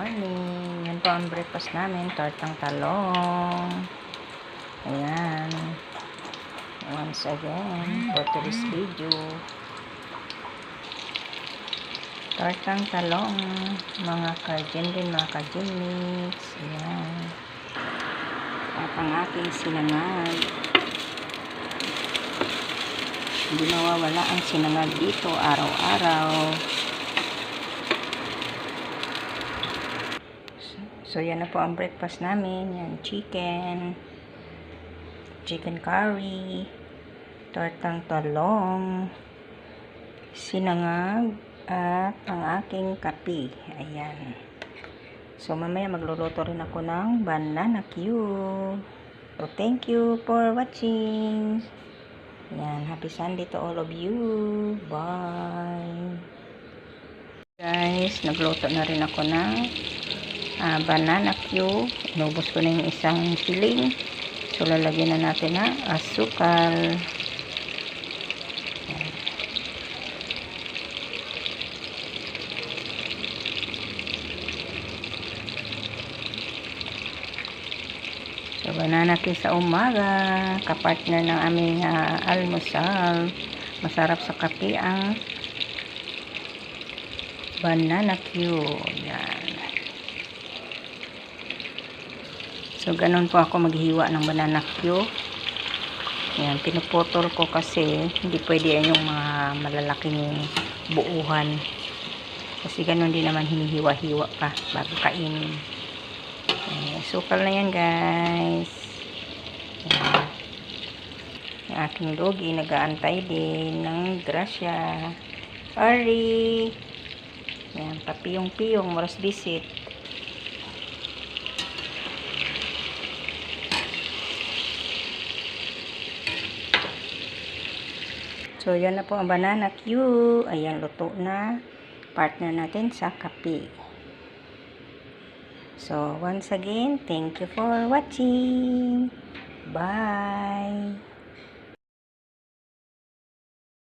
morning. Yan po ang breakfast namin. Tortang talong. Ayan. Once again, for today's video. Tortang talong. Mga ka-gym din, mga ka-gym mix. Ayan. At ang aking sinangag. Hindi mawawala ang sinangag dito araw-araw. So, yan na po ang breakfast namin. Yan, chicken curry, tortang talong, sinangag, at ang aking kape. Ayan. So, mamaya magluluto rin ako ng banana cue. So, thank you for watching. Ayan, happy Sunday to all of you. Bye. Guys, nagluto na rin ako ng banana cue. Inubos ko na yung isang siling. So, lalagyan na natin na asukal. So, banana cue sa umaga. Kapartner ng aming almusal. Masarap sa kape ang banana cue. Yan. So, ganun po ako maghiwa ng banana cue. Yan, pinuputol ko kasi hindi pwede yan yung mga malalaking buuhan. Kasi ganun din naman hinihiwa-hiwa pa bago kainin. Sukal na yan, guys. Yan. Yung aking doggy nag-aantay din ng grasya. Ari! Yan, papiyong-piyong, moras visit. So, yan na po ang banana cue. Ayan, luto na. Partner natin sa kape. So, once again, thank you for watching. Bye!